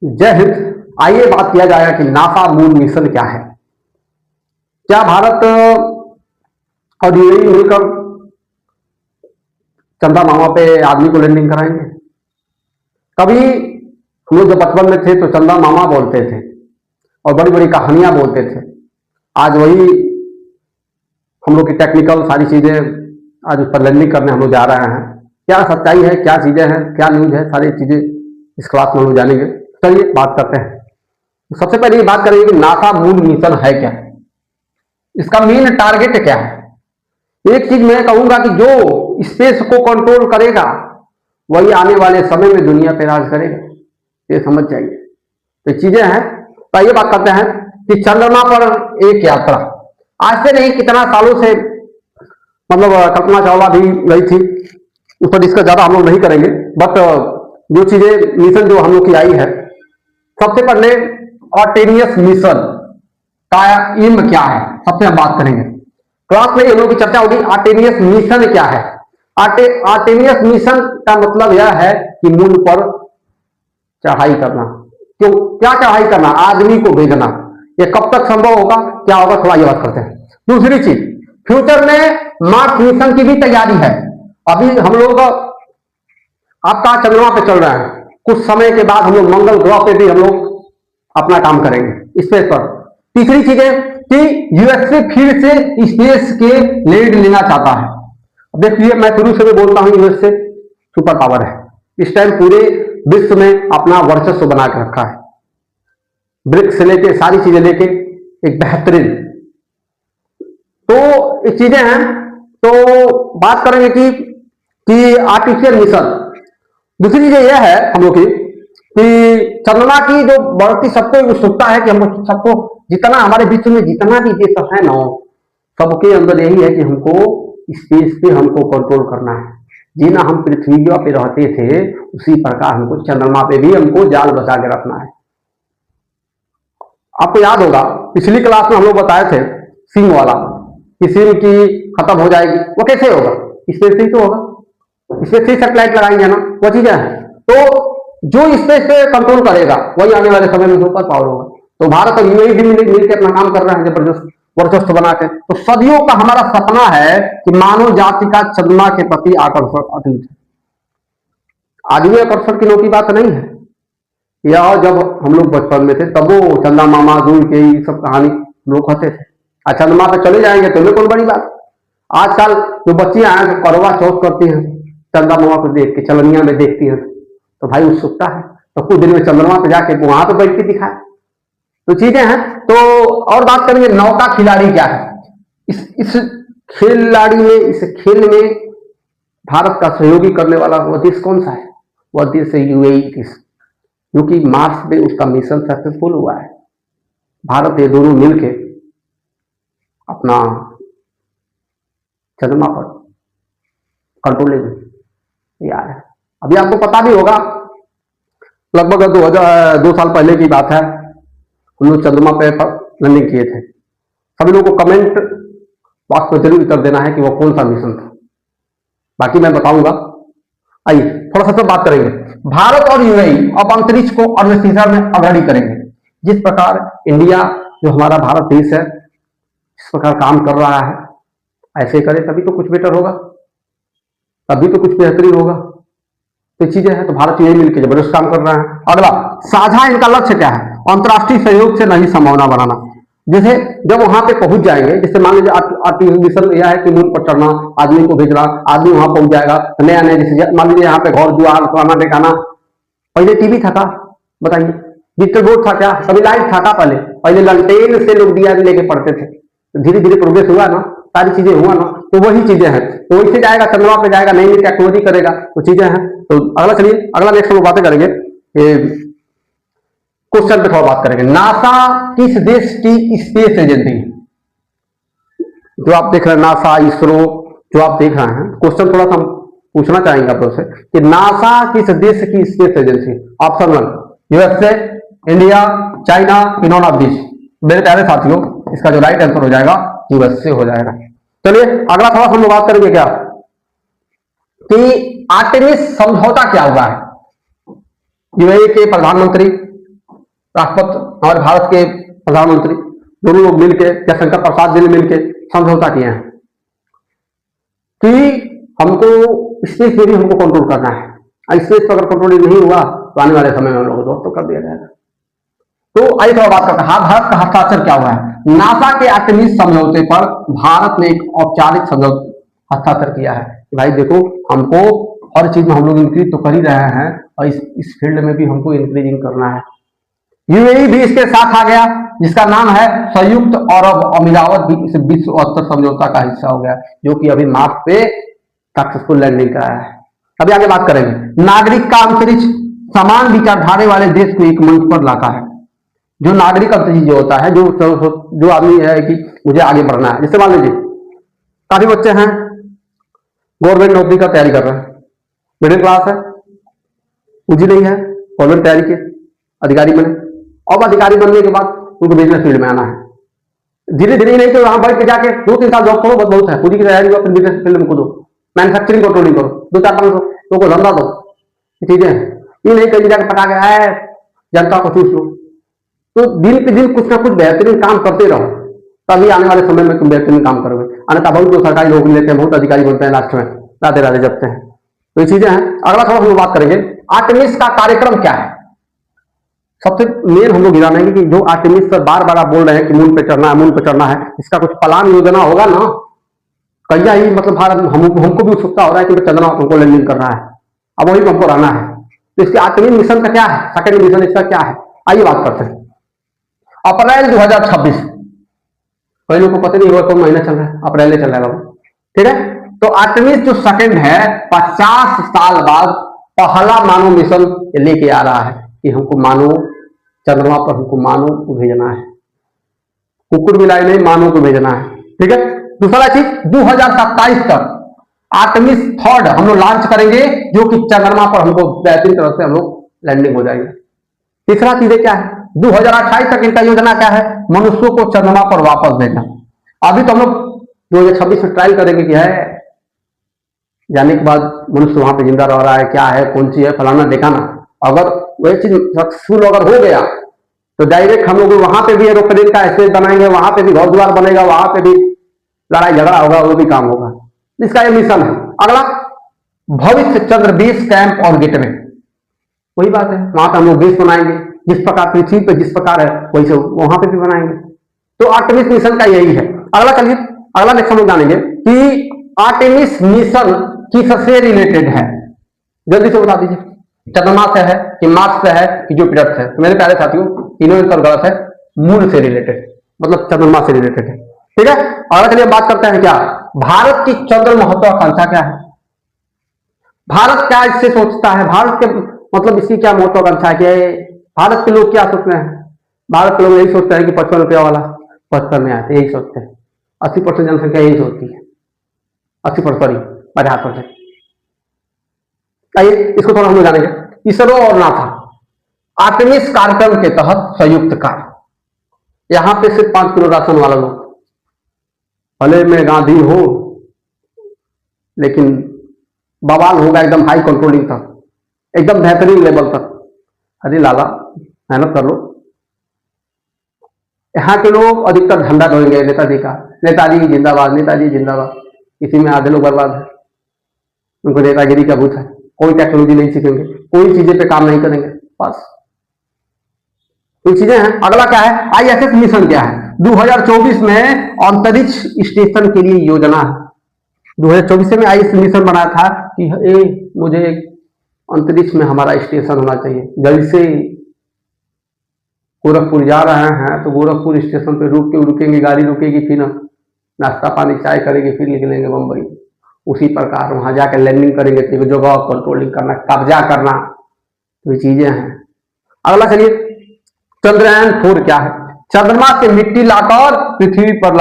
जय हिंद। आइए बात किया जाएगा कि नासा मून मिशन क्या है। क्या भारत और यूएई मिलकर चंदा मामा पे आदमी को लैंडिंग कराएंगे? कभी हम लोग जब बचपन में थे तो चंदा मामा बोलते थे और बड़ी बड़ी कहानियां बोलते थे। आज वही हम लोग की टेक्निकल सारी चीजें आज उस पर लैंडिंग करने हम लोग जा रहे हैं। क्या सच्चाई है, क्या चीजें हैं, क्या न्यूज है, सारी चीजें इस क्लास में हम लोग जानेंगे। चलिए बात करते हैं। तो सबसे पहले ये बात करेंगे कि नासा मून मिशन है क्या, इसका मेन टारगेट क्या है। एक चीज मैं कहूंगा कि जो स्पेस को कंट्रोल करेगा वही आने वाले समय में दुनिया पे राज करेगा, ये समझ जाइए। तो चीजें हैं। तो ये बात करते हैं कि चंद्रमा पर एक यात्रा आज से नहीं कितना सालों से, मतलब कल्पना चावला भी गई थी, उस पर इसका ज्यादा हम लोग नहीं करेंगे। बट जो चीजें मिशन जो हम लोग की आई है, सबसे पहले आर्टेमियस मिशन का एम क्या है, सबसे हम बात करेंगे। क्लास में इन लोगों की चर्चा होगी आर्टेमियस मिशन क्या है। आर्टेमियस मिशन का मतलब यह है कि मून पर चढ़ाई करना। क्यों, क्या चढ़ाई करना? आदमी को भेजना। ये कब तक संभव होगा, क्या होगा, थोड़ा ये बात करते हैं। दूसरी चीज, फ्यूचर में मार्स मिशन की भी तैयारी है। अभी हम लोग आपका चंद्रमा पे चल रहे हैं, कुछ समय के बाद हम लोग मंगल ग्रह पे भी हम लोग अपना काम करेंगे स्पेस पर। तीसरी चीज है कि यूएसए फिर से स्पेस के लीड लेना चाहता है। अब देखिए, मैं शुरू से भी बोलता हूं यूएसए सुपर पावर है, इस टाइम पूरे विश्व में अपना वर्चस्व बना के रखा है। ब्रिक्स से लेके सारी चीजें लेके एक बेहतरीन, तो ये चीजें हैं। तो बात करेंगे कि आर्टिफिशियल मिशन। दूसरी चीज यह है हम लोग की कि चंद्रमा की जो बढ़ती सबको उत्सुकता है कि हम सबको जितना हमारे विश्व में जितना भी देश है ना, सबके अंदर यही है कि हमको स्पेस पे हमको कंट्रोल करना है। जी ना, हम पृथ्वी पे रहते थे उसी प्रकार हमको चंद्रमा पे भी हमको जाल बचा के रखना है। आपको याद होगा पिछली क्लास में हम लोग बताए थे सिम वाला, कि सिम की खत्म हो जाएगी। वो कैसे होगा? स्पेस से ही तो होगा, स्पेस से सैटेलाइट लगाएंगे ना, वो चीजें हैं। तो जो स्पेस पे कंट्रोल करेगा वही आने वाले समय में सुपर पावर होगा। तो भारत और यूएई भी मिलकर अपना काम कर रहे हैं जबरदस्त वर्चस्व बना के। तो सदियों का हमारा सपना है कि मानव जाति का चंद्रमा के प्रति आकर्षण अटूट है। आदमी आकर्षण की नौकी बात नहीं है। यह जब हम लोग बचपन में थे तब वो चंदा मामा दूर के सब कहानी लोग कहते थे। आज चंद्रमा पे चले जाएंगे तो ये कौन बड़ी बात। आजकल जो बच्चियां हैं करवा चौथ करती हैं, चंदा मामा को देख के चलनिया में देखती हैं, तो भाई उत्सुकता है तो कुछ दिन में चंद्रमा पे जाके वहां पे बैठ के दिखाए। तो चीजें हैं। तो और बात करेंगे नौका खिलाड़ी क्या है। इस खिलाड़ी में, इस खेल में भारत का सहयोगी करने वाला वह देश कौन सा है? वह देश है यूएई देश, क्योंकि मार्स पे उसका मिशन सक्सेसफुल हुआ है। भारत ये दोनों मिलके अपना चंद्रमा पर कंट्रोल यार है। अभी आपको पता भी होगा, लगभग 2 साल पहले की बात है, हम लोग चंद्रमा पे लैंडिंग किए थे। सभी लोगों को कमेंट बॉक्स में जरूर कर देना है कि वो कौन सा मिशन था, बाकी मैं बताऊंगा। आइए थोड़ा सा तो बात करेंगे। भारत और यूएई अब अंतरिक्ष को अन्वेषण में अग्रणी करेंगे। जिस प्रकार इंडिया जो हमारा भारत देश है इस प्रकार काम कर रहा है, ऐसे करे तभी तो कुछ बेटर होगा, तभी तो कुछ बेहतरीन होगा। तो चीजें हैं। तो भारत यूएई मिलकर जबरदस्त काम कर रहा है। अगला साझा इनका लक्ष्य क्या है? अंतर्राष्ट्रीय सहयोग से नई संभावना बनाना। जैसे जब वहां पे पहुंच जाएंगे, जैसे मान लीजिए आर्टिफिशियल मिशन यह है कि मून पर चढ़ना, आदमी को भेजना, आदमी वहां पहुंच जाएगा तो नया नया, जैसे मान लीजिए यहाँ पे घर द्वार फलाना ढिकाना। पहले टीवी था का, बताइए, डिजिटल बोर्ड था क्या? कभी लाइट था का? पहले ललटेन से लोग दिया लेके पढ़ते थे। तो धीरे धीरे प्रोग्रेस हुआ ना, सारी चीजें हुआ ना, तो वही चीजें हैं। तो वैसे जाएगा, चंद्रमा पे जाएगा, नई नई टेक्नोलॉजी करेगा, तो चीजें हैं। तो अगला चलिए, अगला नेक्स्ट हम लोग बातें करेंगे, क्वेश्चन पे थोड़ा बात करेंगे। नासा किस देश की स्पेस एजेंसी? जो आप देख रहे हैं नासा, इसरो जो आप देख रहे हैं, क्वेश्चन थोड़ा सा पूछना चाहेंगे आप लोग से कि नासा किस देश की space agency? Option 1 USA, India, China, none of this. मेरे प्यारे साथियों, इसका जो राइट आंसर हो जाएगा यूएसए हो जाएगा। चलिए अगला थोड़ा हम लोग बात करेंगे क्या कि आर्टेमिस समझौता क्या हुआ है। यूएई के प्रधानमंत्री राष्ट्रपति हमारे भारत के प्रधानमंत्री दोनों लोग मिलके या शंकर प्रसाद जी ने मिलके समझौता किए हैं कि हमको स्पेस में भी हमको कंट्रोल करना है, और स्पेस पर अगर कंट्रोल नहीं हुआ तो आने वाले समय में हम लोगों को तो कर दिया जाएगा। तो आइए थोड़ा बात करते हैं भारत का हस्ताक्षर क्या हुआ है। नासा के आर्टेमिस समझौते पर भारत ने एक औपचारिक समझौता हस्ताक्षर किया है कि भाई देखो, हमको हर चीज में हम लोग इंक्रीज तो कर ही रहे हैं और इस फील्ड में भी हमको इंक्रीजिंग करना है। यूएई भी इसके साथ आ गया, जिसका नाम है संयुक्त अरब अमीरात भी इस विश्व स्तर समझौता का हिस्सा हो गया, जो कि अभी मार्स पे सक्सेसफुल लैंडिंग कराया है। अभी आगे बात करेंगे। नागरिक का अंतरिक्ष समान विचारधारा वाले देश को एक मंच पर लाता है। जो नागरिक अंतरिक्ष जो होता है, जो आदमी है कि मुझे आगे बढ़ना है, जैसे मान लीजिए काफी बच्चे हैं गवर्नमेंट नौकरी का तैयारी कर रहे हैं, मिडिल क्लास है, पूंजी नहीं है, गवर्नमेंट तैयारी के अधिकारी बने, अब अधिकारी बनने के बाद उनको बिजनेस फील्ड में आना है। धीरे धीरे नहीं तो वहां बैठ के जाके 2-3 साल जॉब करो, बहुत है, पूंजी की तैयारी करो, फिर बिजनेस फील्ड में कूदो, मैन्युफैक्चरिंग कंट्रोलिंग करो, 2-4-5 लोगों को धंधा दो, चीजें ये नहीं कहीं जाकर पटा गया है जनता को चूस लो। तो दिन पे दिन कुछ ना कुछ बेहतरीन काम करते रहो, तभी आने वाले समय में तुम बेहतरीन काम करोगे। अन्यथा बहुत लोग सरकारी नौकरी लेते हैं, बहुत अधिकारी बनते हैं, लास्ट में राधे राधे जपते हैं। तो ये चीजें हैं। अगला थोड़ा हम लोग बात करेंगे आर्टेमिस का कार्यक्रम क्या है। सबसे मेन हम लोग जानेंगे कि जो आर्टेमिस पर बार बार आप बोल रहे हैं कि मून पे चढ़ना है, मून पे चढ़ना है, इसका कुछ प्लान योजना होगा ना। कहिया ही मतलब भारत हमको भी उत्सुकता हो रहा है कि चंद्रमा हमको लैंडिंग करना है, अब वही हमको रहना है। तो इसके आर्टेमिस मिशन का क्या है, सेकंड मिशन इसका क्या है, आइए बात करते हैं। अप्रैल 2026, कई लोगों को पता नहीं हुआ कौन महीना चल रहा है, अप्रैल चल रहा है, ठीक है। तो आर्टेमिस जो सेकंड है 50 साल बाद पहला मानव मिशन लेके आ रहा है कि हमको मानव चंद्रमा पर हमको मानव को भेजना है, कुकुर मिलाई नहीं, मानव को भेजना है, ठीक है। दूसरा चीज 2027 तक आर्टेमिस थर्ड हम लोग लॉन्च करेंगे, जो कि चंद्रमा पर हमको बेहतरीन तरह से हम लोग लैंडिंग हो जाएंगे। तीसरा चीजें क्या है, 2028 तक इनका योजना क्या है, मनुष्यों को चंद्रमा पर वापस भेजना। अभी तो हम लोग 2026 में ट्रायल करेंगे कि है जाने के बाद मनुष्य वहां पे जिंदा रह रहा है, क्या है, कौन सी है, फलाना दिखाना। अगर वही चीज सक्सेसफुल अगर हो गया तो डायरेक्ट हम लोग वहां पे भी एरोप्लेन का स्टेज बनाएंगे, वहां पे भी घर द्वार बनेगा, वहां पे भी लड़ाई झगड़ा होगा, वो भी काम होगा। इसका ये मिशन है। अगला भविष्य चंद्र बेस कैंप और गेटवे, वही बात है, वहां पे हम लोग बेस बनाएंगे, जिस प्रकार पृथ्वी पे जिस प्रकार है वैसे वहां पे भी बनाएंगे। तो आर्टेमिस मिशन का यही है। अगला चलिए, अगला नेक्स्ट हम लोग जानेंगे कि आर्टेमिस मिशन किससे रिलेटेड है, जल्दी से बता दीजिए। चंद्रमा से है कि मार्स से है कि जुपिटर से? तो मेरे प्यारे साथियों, तीनों उत्तर गलत है, मून से रिलेटेड, मतलब चंद्रमा से रिलेटेड है, ठीक है। अगला चलिए बात करते हैं क्या भारत की चंद्र महत्वाकांक्षा क्या है। भारत क्या इससे सोचता है, भारत के मतलब इसकी क्या महत्वाकांक्षा है, कि भारत के लोग क्या सोच रहे हैं। भारत के लोग यही सोचते हैं कि 55 रुपया वाला 55 में आते, यही सोचते हैं। 80% जनसंख्या यही सोचती है, 80% 50%। आइए इसको थोड़ा हम लोग जानेंगे। इसरो और नासा आर्टेमिस कार्यक्रम के तहत संयुक्त कार्य, यहां पे सिर्फ 5 किलो राशन वाला लोग, भले में गांधी हो लेकिन बवाल होगा एकदम हाई कंट्रोलिंग तक, एकदम बेहतरीन लेवल तक। अरे लाला मेहनत कर लो। यहाँ के लोग अधिकतर झंडा ढोएंगे नेताजी का, नेताजी जिंदाबाद, नेताजी जिंदाबाद। इसी में आधे लोग बर्बाद है, उनको नेतागिरी का भूत है। कोई टेक्नोलॉजी नहीं सीखेंगे, कोई चीजें पे काम नहीं करेंगे, बस कोई चीजें हैं। अगला क्या है, आईएसएस मिशन क्या है। 2024 में अंतरिक्ष स्टेशन के लिए योजना है। 2024 में आईएसएस मिशन बना था कि मुझे अंतरिक्ष में हमारा स्टेशन होना चाहिए। जैसे गोरखपुर जा रहे हैं तो गोरखपुर स्टेशन पे रुकेंगे, गाड़ी रुकेगी, फिर नाश्ता पानी चाय करेंगे, फिर निकलेंगे मुंबई। उसी प्रकार वहां जाकर लैंडिंग करेंगे, तो जगह कंट्रोलिंग करना, कब्जा करना, तो ये चीजें हैं। अगला चलिए, चंद्रयान 4 क्या है। चंद्रमा से मिट्टी लाकर पृथ्वी पर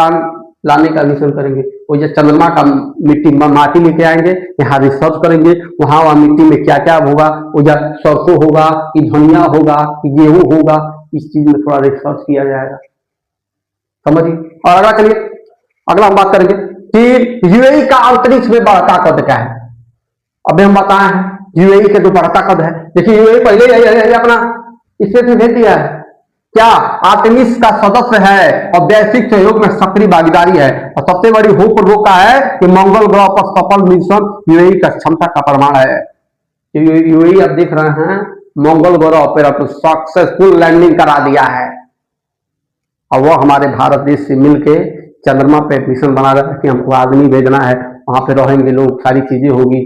लाने का मिशन करेंगे। वो जो चंद्रमा का माटी लेके आएंगे, यहाँ रिसर्च करेंगे, वहां मिट्टी में क्या क्या होगा, वो जो सरसों होगा कि धनिया होगा कि गेहूं होगा, इस चीज में थोड़ा रिसर्च किया जाएगा, समझिए। और अगला चलिए, अगला हम बात करेंगे कि यूएई का अंतरिक्ष में बढ़ता कद क्या है। अभी हम बताए हैं यूएई के जो बढ़ता कद है। देखिए यूएई पहले अपना स्पेस में भेज दिया है, क्या आर्टेमिस का सदस्य है और वैश्विक सहयोग में सक्रिय भागीदारी है। और सबसे बड़ी होप और वो का है कि मंगल ग्रह पर सफल मिशन यूएई का क्षमता का प्रमाण है। यूएई अब देख रहे हैं मंगल ग्रह पर अब सक्सेसफुल लैंडिंग करा दिया है और वो हमारे भारत देश से मिलके चंद्रमा पे मिशन बना रहा है कि हमको आदमी भेजना है, वहां पे रहेंगे लोग, सारी चीजें होगी,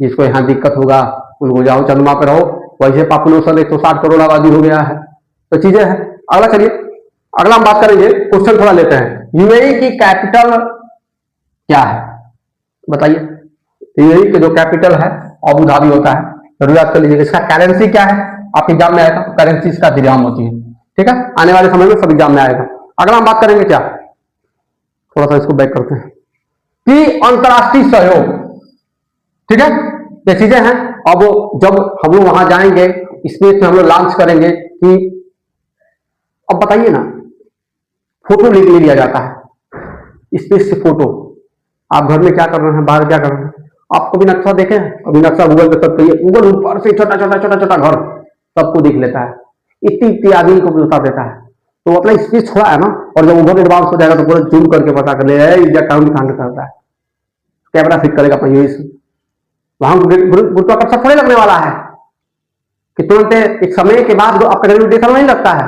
जिसको यहाँ दिक्कत होगा उनको जाओ चंद्रमा पे रहो। वैसे पॉपुलेशन 160 करोड़ आबादी हो गया है, तो चीजें हैं। अगला चलिए, अगला हम बात करेंगे, क्वेश्चन थोड़ा लेते हैं। यूएई की कैपिटल क्या है बताइए। यूएई के जो कैपिटल है अबू धाबी होता है, जरूर याद कर लीजिएगा। इसका करेंसी क्या है, आपके एग्जाम में आएगा, करेंसी इसका दिरहम होती है, ठीक है, आने वाले समय में सब एग्जाम में आएगा। अगला हम बात करेंगे क्या, थोड़ा सा इसको बैक करते हैं कि अंतरराष्ट्रीय सहयोग, ठीक है, ये चीजें हैं। अब जब हम लोग वहां जाएंगे, स्पेस में हम लोग लॉन्च करेंगे कि अब बताइए ना, फोटो ले लिया जाता है स्पेस से फोटो। आप घर में क्या कर रहे हैं, बाहर क्या कर रहे हैं, आप कभी नक्शा देखें, अभी नक्शा गूगल पे सर्च करिए, गूगल ऊपर से छोटा छोटा छोटा छोटा घर सबको दिख लेता है, इतनी आदमी को भी बता देता है। तो अपना स्पेस छोड़ा है ना, और जब उधर एडवांस हो जाएगा तो पूरा जूम करके पता कर ले काउंट करता है, कैमरा फिट करेगा अपना यूएस। वहां गुरुत्वाकर्षण थोड़े लगने वाला है कि तुरंत एक समय के बाद आपका ग्रेविटेशन नहीं लगता है,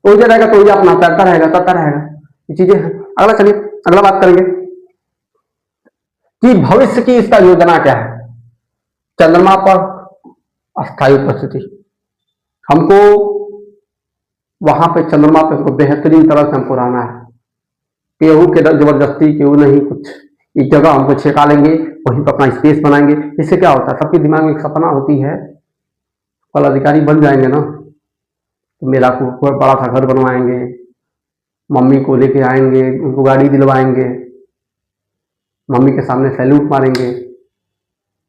तो रहेगा तो अपना तैरता रहेगा, ये चीजें हैं। अगला चलिए, अगला बात करेंगे कि भविष्य की इसका योजना क्या है। चंद्रमा पर अस्थायी उपस्थिति, हमको वहां पे चंद्रमा पे हमको बेहतरीन तरह से हमको रहना है, केहू के जबरदस्ती केहू नहीं, कुछ एक जगह हमको छेका लेंगे, वहीं पर अपना स्पेस बनाएंगे। इससे क्या होता है, सबके दिमाग में एक सपना होती है, कल अधिकारी बन जाएंगे ना तो मेरा को बड़ा सा घर बनवाएंगे, मम्मी को लेके आएंगे, उनको गाड़ी दिलवाएंगे, मम्मी के सामने सैल्यूट मारेंगे,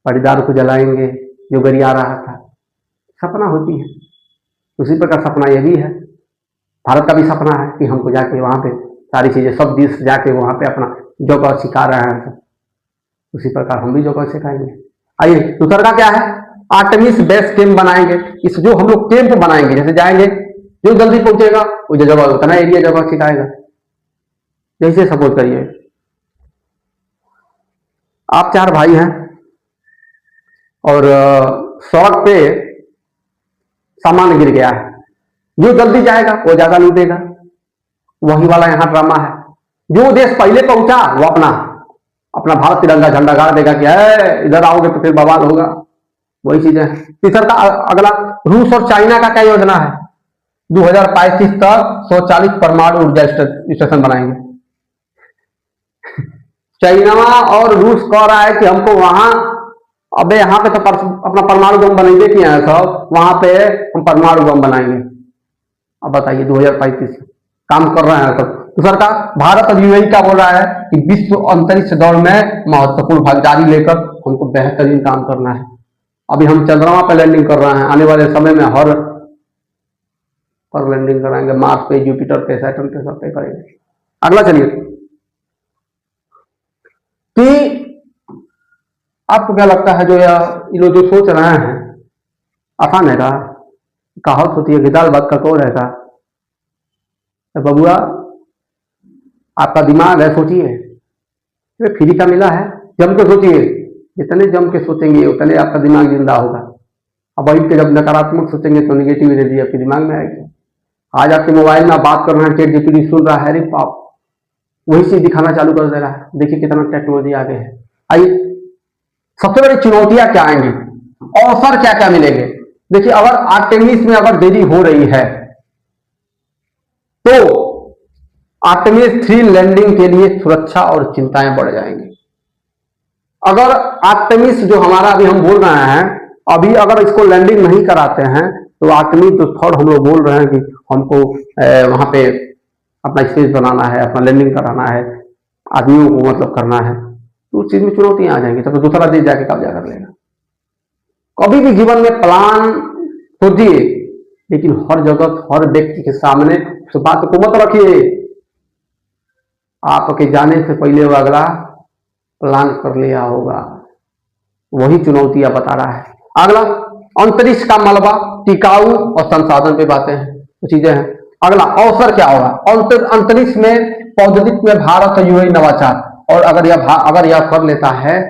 परिवार को जलाएंगे जो गरिया रहा था, सपना होती है। उसी प्रकार सपना यह भी है, भारत का भी सपना है कि हमको जाके वहां पे सारी चीजें, सब देश जाके वहां पे अपना जगह सिखा रहे हैं, उसी प्रकार हम भी जगह सिखाएंगे। आइए दूसरा का क्या है, आर्टेमिस बेस कैंप बनाएंगे। इस जो हम लोग कैंप बनाएंगे, जैसे जाएंगे जो जल्दी पहुंचेगा वो जगह उतना एरिया जगह सिखाएगा। जैसे सपोज करिए आप 4 भाई हैं और सड़क पे सामान गिर गया है, जो जल्दी जाएगा वो ज्यादा लूटेगा, वही वाला यहाँ ड्रामा है। जो देश पहले पहुंचा वो अपना भारत तिरंगा झंडा गाड़ देगा कि इधर आओगे तो फिर बवाल होगा, वही चीजें है। तीसरा अगला, रूस और चाइना का क्या योजना है, 2035 तक 140 परमाणु ऊर्जा स्टेशन बनाएंगे। चाइना और रूस कह रहा है कि हमको वहां, अबे यहाँ पे तो अपना परमाणु बम बनेंगे कि यहाँ सब, वहां पे हम परमाणु बम बनाएंगे। अब बताइए 2035 काम कर रहे हैं सब। दूसरा का, भारत अब यूएई का बोल रहा है कि विश्व अंतरिक्ष दौड़ में महत्वपूर्ण भागीदारी लेकर हमको बेहतरीन काम करना है। अभी हम चंद्रमा पे लैंडिंग कर रहे हैं, आने वाले समय में हर पर लैंडिंग कराएंगे, मार्स पे, जुपिटर पे, सैटर्न पे, सब पे करेंगे। अगला चलिए कि आपको क्या लगता है, जो ये लोग जो सोच रहे हैं आसान है का, कहावत होती है कि दाल भात का कौन है का, बबुआ आपका दिमाग है, सोचिए, फ्री का मिला है, जम के सोचिए, जितने जम के सोचेंगे उतने आपका दिमाग जिंदा होगा। अब वही के जब नकारात्मक सोचेंगे तो निगेटिव एनर्जी आपके दिमाग में आएगी। आज आपके मोबाइल में आप बात कर रहे हैं, चैट जीपीटी सुन रहा है, अरे पाप वही चीज दिखाना चालू कर दे रहा है, देखिए कितना टेक्नोलॉजी आगे है। आइए सबसे बड़ी चुनौतियां क्या आएंगी, अवसर क्या क्या मिलेंगे। देखिए अगर आर्टेमिस में अगर देरी हो रही है तो आर्टेमिस 3 लैंडिंग के लिए सुरक्षा और चिंताएं बढ़ जाएंगी। अगर आर्टेमिस जो हमारा अभी हम बोल रहे हैं, अभी अगर इसको लैंडिंग नहीं कराते हैं तो आर्टेमिस जो थर्ड हम लोग बोल रहे हैं कि हमको वहां पे अपना स्पेस बनाना है, अपना लैंडिंग कराना है, आदमियों को मतलब करना है, तो उस चीज में चुनौतियां आ जाएंगी। तो दूसरा देश जाके कब्जा कर लेगा। कभी भी जीवन में प्लान सोचिए, लेकिन हर जगह हर व्यक्ति के सामने उस बात को मत रखिए, आपके जाने से पहले वो अगला प्लान कर लिया होगा, वही चुनौतियां बता रहा है। अगला, अंतरिक्ष का मलबा, टिकाऊ और संसाधन पे बातें हैं। तो चीजें हैं। अगला अवसर क्या होगा, अंतरिक्ष में प्रौद्योगिकी में भारत और यूएई नवाचार, और अगर यह कर लेता है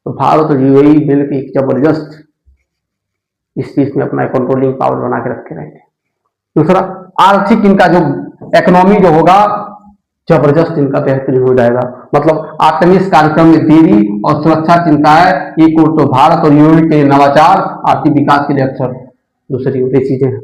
तो भारत और यूएई मिलकर एक जबरदस्त इस चीज में अपना कंट्रोलिंग पावर बना के रखे रहेंगे। दूसरा, आर्थिक इनका जो इकोनॉमी जो होगा जबरदस्त इनका बेहतरीन हो जाएगा। मतलब आर्टेमिस कार्यक्रम में देरी और सुरक्षा चिंताएं, एक और तो भारत और यूएई के नवाचार आर्थिक विकास के लिए अक्सर दूसरी ये चीजें हैं।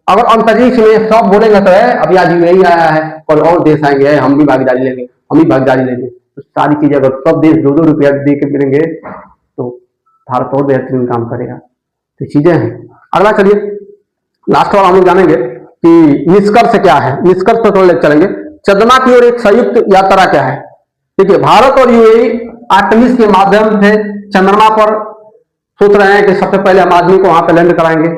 अगर अंतरिक्ष में सब बोलेंगे तो है अभी आज यूएई आया है और देश आएंगे हम भी भागीदारी लेंगे, हम भी भागीदारी लेंगे, तो सारी चीजें अगर सब देश 2-2 रुपया दे के मिलेंगे तो भारत और बेहतरीन काम करेगा। तो चीजें हैं। अगला चलिए लास्ट वाला हम लोग जानेंगे कि निष्कर्ष क्या है। निष्कर्ष पर थोड़ा चलेंगे। चंद्रमा की ओर एक संयुक्त यात्रा क्या है। ठीक है, भारत और यूएई आर्टेमिस के माध्यम से चंद्रमा पर सोच रहे हैं कि सबसे पहले हम आदमी को वहां पर लैंड कराएंगे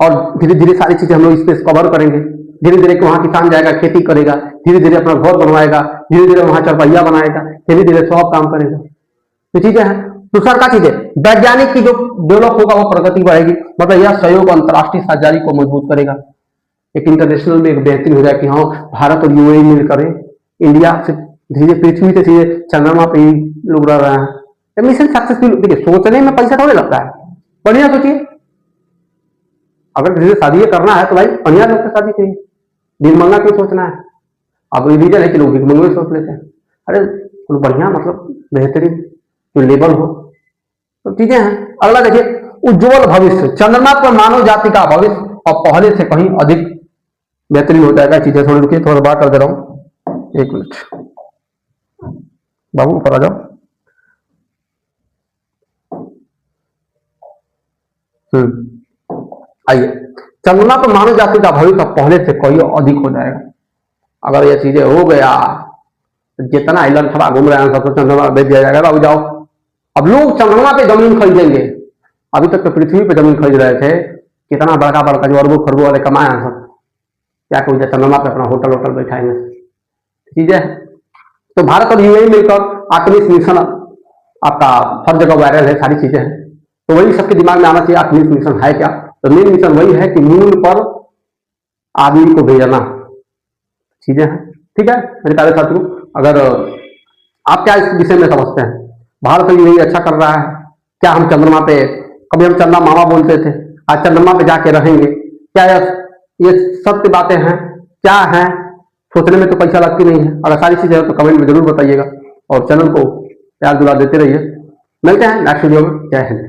और धीरे धीरे सारी चीजें हम लोग स्पेस कवर करेंगे। धीरे धीरे वहां किसान जाएगा, खेती करेगा, धीरे धीरे अपना घर बनवाएगा, धीरे धीरे वहां चरपहिया बनाएगा, धीरे धीरे सब काम करेगा। तो चीजें हैं। दूसरा क्या चीज है, वैज्ञानिक की जो डेवलप होगा वो प्रगति बढ़ेगी। मतलब यह सहयोग अंतर्राष्ट्रीय साझेदारी को मजबूत करेगा। एक इंटरनेशनल में एक बेहतरीन हो जाए कि हाँ भारत और यूएई मिलकर इंडिया से धीरे पृथ्वी से सीधे चंद्रमा पे ही लोग रह रहे हैं। Mission successful. देखिए सोचने में पैसा थोड़े लगता है, बढ़िया सोचिए। अगर किसी से शादी करना है तो भाई बढ़िया लोग से शादी करिए, भीखमंगा क्यों सोचना है। अब ये रीजन है कि लोग भीखमंगा सोच लेते हैं। अरे बढ़िया मतलब बेहतरीन जो लेवल हो, तो चीजें हैं। अगला देखिए उज्जवल भविष्य। चंद्रमा पर मानव जाति का भविष्य और पहले से कहीं अधिक बेहतरीन हो जाएगा। चीजें थोड़ी रुकिए, थोड़ा बात कर दे रहा हूं, 1 मिनट बाबू ऊपर आ जाओ। आइए, चंद्रमा पर मानव जाति का भविष्य पहले से कहीं अधिक हो जाएगा। अगर ये चीजें हो गया तो जितना आइलैंड थोड़ा घूम रहे हैं सबको चंद्रमा भेज दिया जाएगा। बाबू जाओ, अब लोग चंद्रमा पे जमीन खरीदेंगे। अभी तक तो पृथ्वी पे जमीन खरीद रहे थे, कितना बड़का बड़का जो अरबों खरबों वाले कमाए हैं सब, क्या कोई चंद्रमा पे अपना होटल बैठाएंगे। ठीक है, तो भारत और यूएई मिलकर आर्टेमिस मिशन आपका हर जगह वायरल है, सारी चीजें हैं। तो वही सबके दिमाग में आना चाहिए आर्टेमिस मिशन है क्या। तो मेन मिशन वही है कि मून पर आदमी को भेजना। चीजें हैं। ठीक है मेरे प्यारे साथियों, अगर आप क्या इस विषय में समझते हैं, भारत और यूएई अच्छा कर रहा है क्या। हम चंद्रमा पे, कभी हम चंदा मामा बोलते थे, आज चंद्रमा पे जाके रहेंगे क्या, ये सत्य बातें हैं क्या हैं। सोचने में तो पैसा लगती नहीं है। अगर सारी चीजें तो कमेंट में जरूर बताइएगा और चैनल को प्यार दुला देते रहिए। मिलते हैं नेक्स्ट वीडियो में। जय हिंद।